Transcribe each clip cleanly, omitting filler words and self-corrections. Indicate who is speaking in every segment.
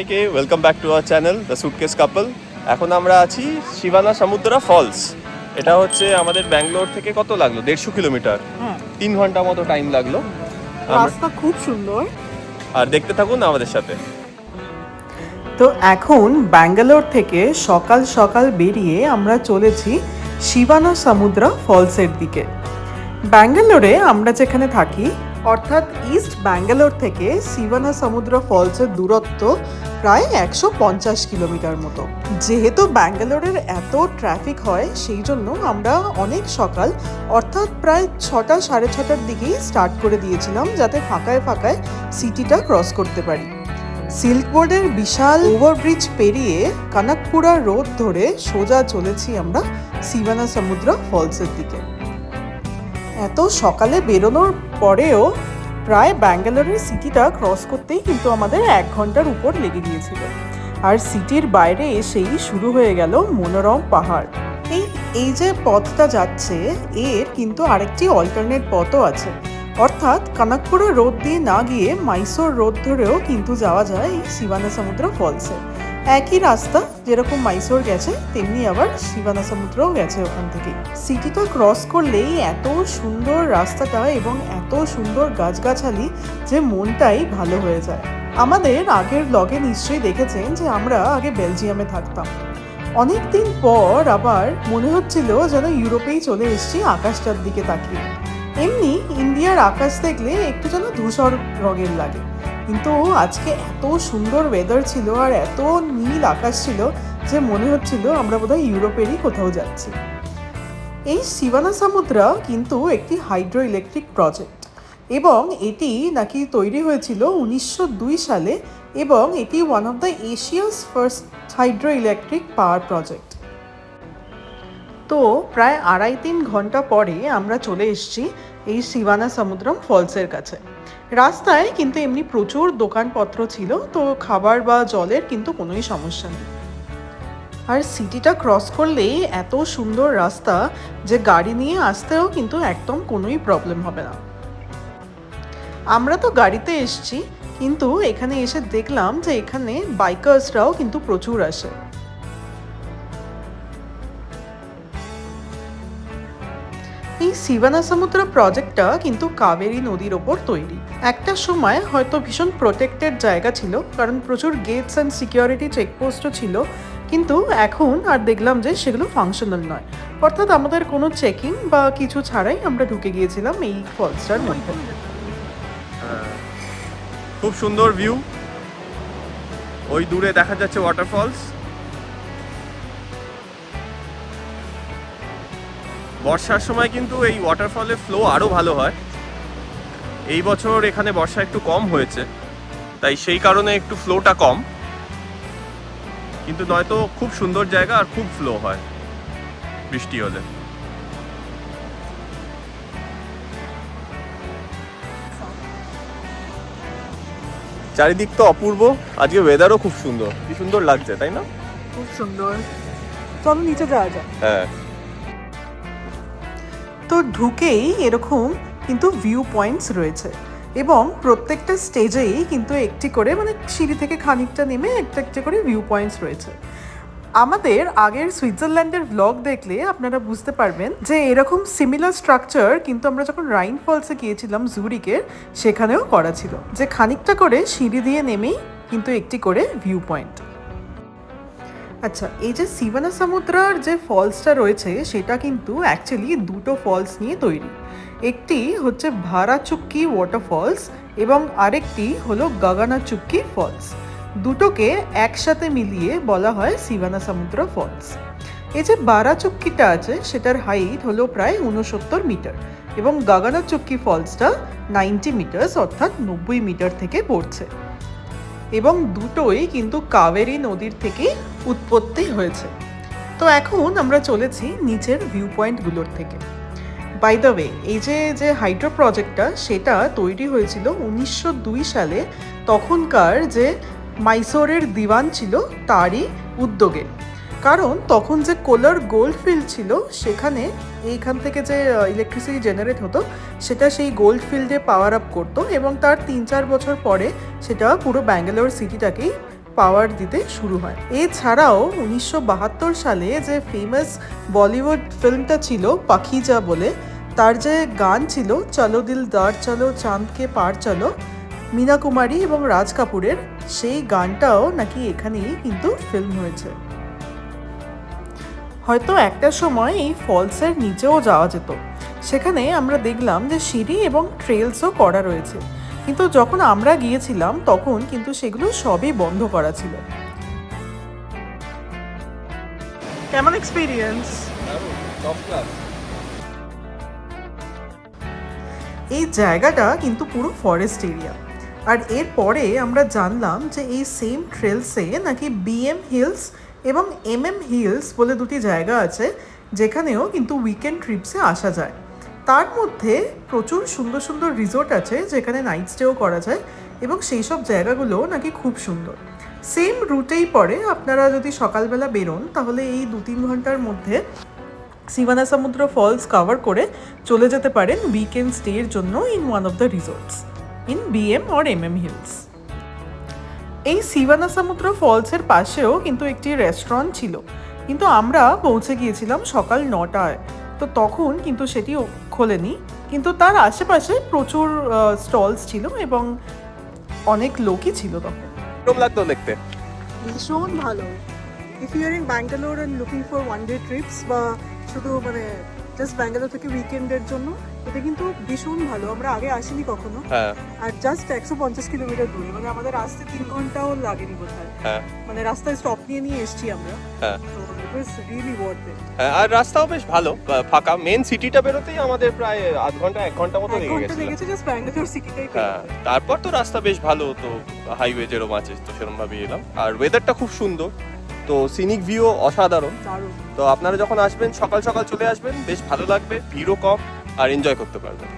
Speaker 1: সবাইকে welcome back to our channel the suitcase couple. এখন আমরা আছি শিবানা সমুদ্রা ফলস। এটা হচ্ছে আমাদের ব্যাঙ্গালোর থেকে কত লাগলো, 150 কিলোমিটার, 3 ঘন্টা মতো টাইম লাগলো।
Speaker 2: রাস্তা খুব সুন্দর।
Speaker 1: আর দেখতে থাকুন আমাদের সাথে।
Speaker 2: তো এখন ব্যাঙ্গালোর থেকে সকাল সকাল বেরিয়ে আমরা চলেছি শিবানা সমুদ্রা ফলসের দিকে। ব্যাঙ্গালোরে আমরা যেখানে থাকি অর্থাৎ ইস্ট ব্যাঙ্গালোর থেকে শিবানা সমুদ্রা ফলসের দূরত্ব প্রায় 150 কিলোমিটার মতো। যেহেতু ব্যাঙ্গালোরের এত ট্রাফিক হয় সেই জন্য আমরা অনেক সকাল অর্থাৎ প্রায় 6টা সাড়ে 6টার দিকেই স্টার্ট করে দিয়েছিলাম, যাতে ফাঁকায় ফাঁকায় সিটিটা ক্রস করতে পারি। সিল্ক বোর্ডের বিশাল ওভারব্রিজ পেরিয়ে কানাকপুরা রোড ধরে সোজা চলেছি আমরা শিবানা সমুদ্রা ফলসের দিকে। এত সকালে বেরোনোর পরেও প্রায় ব্যাঙ্গালোরের সিটিটা ক্রস করতেই কিন্তু আমাদের 1 ঘন্টার উপর লেগে গিয়েছিল। আর সিটির বাইরে এসেই শুরু হয়ে গেল মনোরম পাহাড়। এই যে পথটা যাচ্ছে এর কিন্তু আরেকটি অল্টারনেট পথও আছে, অর্থাৎ কানাকপুরা রোড দিয়ে না গিয়ে মাইসোর রোড ধরেও কিন্তু যাওয়া যায় এই শিবানা সমুদ্রা ফলসে। একই রাস্তা, যেরকম মাইসোর গেছে তেমনি আবার শিবানা সমুদ্রও গেছে ওখান থেকে। সিটিটা ক্রস করলেই এত সুন্দর রাস্তাটা এবং এত সুন্দর গাছগাছালি যে মনটাই ভালো হয়ে যায়। আমাদের আগের ব্লগে নিশ্চয়ই দেখেছেন যে আমরা আগে বেলজিয়ামে থাকতাম। অনেক দিন পর আবার মনে হচ্ছিল যেন ইউরোপেই চলে এসেছি আকাশটার দিকে তাকিয়ে। এমনি ইন্ডিয়ার আকাশ দেখলে একটু যেন ধূসর রঙের লাগে, কিন্তু আজকে এত সুন্দর ওয়েদার ছিল আর এত নীল আকাশ ছিল যে মনে হচ্ছিল আমরা বোধহয় ইউরোপেরই কোথাও যাচ্ছি। এই শিবানা সমুদ্রা কিন্তু একটি হাইড্রো ইলেকট্রিক প্রজেক্ট এবং এটি নাকি তৈরি হয়েছিল 1902 সালে এবং এটি one of the Asia's first hydro electric power project. তো প্রায় 2.5-3 ঘন্টা পরে আমরা চলে এসেছি এই শিবানা সমুদ্রম ফলসের কাছে। রাস্তায় কিন্তু এমনি প্রচুর দোকানপত্র ছিল, তো খাবার বা জলের কিন্তু কোনোই সমস্যা নেই। আর সিটিটা ক্রস করলেই এত সুন্দর রাস্তা যে গাড়ি নিয়ে আসতেও কিন্তু একদম কোনোই প্রবলেম হবে না। আমরা তো গাড়িতে এসেছি, কিন্তু এখানে এসে দেখলাম যে এখানে বাইকার্সরাও কিন্তু প্রচুর আসে। এই শিবানা সমুদ্রা প্রজেক্টটা কিন্তু কাবেরী নদীর ওপর তৈরি। একটা সময় হয়তো ভীষণ প্রোটেক্টেড জায়গা ছিল, কারণ প্রচুর গেটস অ্যান্ড সিকিউরিটি চেকপোস্টও ছিল, কিন্তু এখন আর দেখলাম যে সেগুলো ফাংশনাল নয়। অর্থাৎ আমাদের কোনো চেকিং বা কিছু ছাড়াই আমরা ঢুকে গিয়েছিলাম এই ফলসটার মধ্যে।
Speaker 1: খুব সুন্দর ভিউ, ওই দূরে দেখা যাচ্ছে ওয়াটারফলস। বর্ষার সময় কিন্তু এই ওয়াটারফলের ফ্লো আরও ভালো হয়। এই বছর এখানে বর্ষা একটু কম হয়েছে, তাই সেই কারণে একটু ফ্লোটা কম, কিন্তু নয়তো খুব সুন্দর জায়গা আর খুব ফ্লো হয় বৃষ্টি হলে। চারিদিক তো অপূর্ব, আজকে ওয়েদারও খুব সুন্দর, কি সুন্দর লাগছে তাই না?
Speaker 2: খুব সুন্দর। চলো নিচে যাওয়া যায়।
Speaker 1: হ্যাঁ।
Speaker 2: তো ঢুকেই এরকম কিন্তু ভিউ পয়েন্টস রয়েছে এবং প্রত্যেকটা স্টেজেই কিন্তু একটি করে, মানে সিঁড়ি থেকে খানিকটা নেমে একটা করে ভিউ পয়েন্টস রয়েছে। আমাদের আগের সুইজারল্যান্ডের ব্লগ দেখলে আপনারা বুঝতে পারবেন যে এরকম সিমিলার স্ট্রাকচার কিন্তু আমরা যখন রাইন ফলসে গিয়েছিলাম জুরিকের, সেখানেও করা ছিল, যে খানিকটা করে সিঁড়ি দিয়ে নেমেই কিন্তু একটি করে ভিউ পয়েন্ট। আচ্ছা, এই যে শিবানা সমুদ্রার যে ফলসটা রয়েছে সেটা কিন্তু অ্যাকচুয়ালি দুটো ফলস নিয়ে তৈরি। একটি হচ্ছে ভারাচুক্কি ওয়াটারফলস এবং আরেকটি হলো গগনাচুক্কি ফলস। দুটোকে একসাথে মিলিয়ে বলা হয় শিবানা সমুদ্রা ফলস। এই যে ভারাচুক্কিটা আছে সেটার হাইট হলো প্রায় 69 মিটার এবং গগনাচুক্কি ফলসটা 90 মিটার্স অর্থাৎ 90 মিটার থেকে পড়ছে, এবং দুটোই কিন্তু কাবেরী নদীর থেকে উৎপত্তি হয়েছে। তো এখন আমরা চলেছি নিচের ভিউ পয়েন্টগুলোর থেকে। বাই দ্য ওয়ে, এই যে হাইড্রো প্রজেক্টটা সেটা তৈরি হয়েছিল 1902 সালে, তখনকার যে মাইসোরের দিওয়ান ছিল তারই উদ্যোগে। কারণ তখন যে কোলার গোল্ড ফিল্ড ছিল সেখানে এইখান থেকে যে ইলেকট্রিসিটি জেনারেট হতো সেটা সেই গোল্ড ফিল্ডে পাওয়ার আপ করতো এবং তার 3-4 বছর পরে সেটা পুরো ব্যাঙ্গালোর সিটিটাকেই পাওয়ার দিতে শুরু হয়। এছাড়াও 1972 সালে যে ফেমাস বলিউড ফিল্মটা ছিল পাখিজা বলে, তার যে গান ছিল চলো দিলদার চলো চাঁদকে পার চলো, মীনা কুমারী এবং রাজ কাপুরের, সেই গানটাও নাকি এখানেই কিন্তু ফিল্ম হয়েছে। হয়তো একটা সময় এই ফলসের নিচেও যাওয়া যেত, সেখানে আমরা দেখলাম যে সিঁড়ি এবং ট্রেলসও করা রয়েছে, কিন্তু যখন আমরা গিয়েছিলাম তখন কিন্তু সেগুলো সবই বন্ধ করা ছিল। কেমন এক্সপিরিয়েন্স? এই জায়গাটা কিন্তু পুরো ফরেস্ট এরিয়া। আর এরপরে আমরা জানলাম যে এই সেম ট্রেলসে নাকি বিএম হিলস এবং এমএম হিলস বলে দুটি জায়গা আছে, যেখানেও কিন্তু উইকেন্ড ট্রিপসে আসা যায়। তার মধ্যে প্রচুর সুন্দর সুন্দর রিসোর্ট আছে যেখানে নাইট স্টেও করা যায়, এবং সেই সব জায়গাগুলো নাকি খুব সুন্দর। সেম রুটেই পড়ে, আপনারা যদি সকালবেলা বেরোন তাহলে এই 2-3 ঘন্টার মধ্যে শিবানাসমুদ্র ফলস কভার করে চলে যেতে পারেন উইকেন্ড স্টের জন্য in one of the resorts in BM or MM hills. এই শিবানাসমুদ্র ফলসের পাশেও কিন্তু একটি রেস্টুরেন্ট ছিল, কিন্তু আমরা পৌঁছে গিয়েছিলাম সকাল 9টায়, তো তখন কিন্তু সেটি খোলেনি, কিন্তু তার আশেপাশে প্রচুর স্টলস ছিল এবং অনেক লোকই ছিল তখন।
Speaker 1: কেমন লাগতো দেখতে?
Speaker 2: ভীষণ ভালো। If you are in Bangalore and looking for one day trips বা শুধু মানে জাস্ট ব্যাঙ্গালোর থেকে উইকেন্ডের জন্য, এটা কিন্তু ভীষণ ভালো। আমরা আগে আসিনি কখনো।
Speaker 1: হ্যাঁ
Speaker 2: আর জাস্ট 150 কিলোমিটার দূরে, মানে আমাদের আসতে 3 ঘন্টাও লাগেনি বোধহয়।
Speaker 1: হ্যাঁ
Speaker 2: মানে রাস্তায় স্টপ নিয়ে নিয়ে এসেছি আমরা।
Speaker 1: হ্যাঁ
Speaker 2: তো ইট ওয়াজ রিয়েলি ওয়ার্থ ইট।
Speaker 1: হ্যাঁ, আর রাস্তাও বেশ ভালো, ফাঁকা। মেন সিটিটা বেরোতেই আমাদের প্রায় আধ ঘন্টা 1 ঘন্টা মতো লেগে গেছিল।
Speaker 2: লেগেছে জাস্ট ব্যাঙ্গালোর সিটিটাই।
Speaker 1: হ্যাঁ, তারপর তো রাস্তা বেশ ভালো, তো হাইওয়ে যেরকম আছে তো সেরকম ভাবে এলাম। আর ওয়েদারটা খুব সুন্দর, তো সিনিক ভিউ অসাধারণ।
Speaker 2: দারুণ।
Speaker 1: তো আপনারা যখন আসবেন সকাল সকাল চলে আসবেন, বেশ ভালো লাগবে, ভিড়ও কম আর এনজয় করতে পারবেন।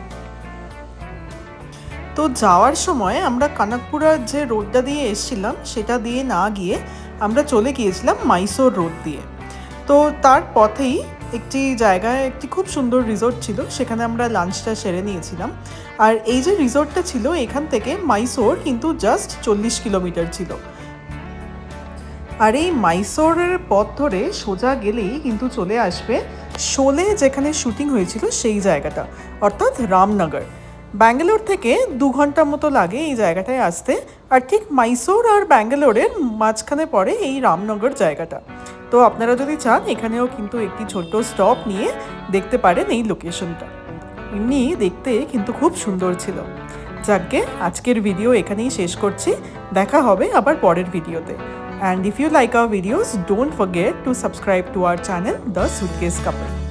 Speaker 2: তো যাওয়ার সময় আমরা কানাকপুরার যে রোডটা দিয়ে এসেছিলাম সেটা দিয়ে না গিয়ে আমরা চলে গিয়েছিলাম মাইসোর রোড দিয়ে। তো তার পথেই একটি জায়গায় একটি খুব সুন্দর রিসোর্ট ছিল, সেখানে আমরা লাঞ্চটা সেরে নিয়েছিলাম। আর এই যে রিসোর্টটা ছিল এখান থেকে মাইসোর কিন্তু জাস্ট 40 কিলোমিটার ছিল। আর এই মাইসোরের পথ ধরে সোজা গেলেই কিন্তু চলে আসবে শোলে, যেখানে শুটিং হয়েছিল সেই জায়গাটা, অর্থাৎ রামনগর। ব্যাঙ্গালোর থেকে 2 ঘন্টার মতো লাগে এই জায়গাটায় আসতে, আর ঠিক মাইসোর আর ব্যাঙ্গালোরের মাঝখানে পড়ে এই রামনগর জায়গাটা। তো আপনারা যদি চান এখানেও কিন্তু একটি ছোট্ট স্টপ নিয়ে দেখতে পারেন এই লোকেশনটা। এমনি দেখতে কিন্তু খুব সুন্দর ছিল। যাকগে, আজকের ভিডিও এখানেই শেষ করছি, দেখা হবে আবার পরের ভিডিওতে। And if you like our videos, don't forget to subscribe to our channel, The Suitcase Couple.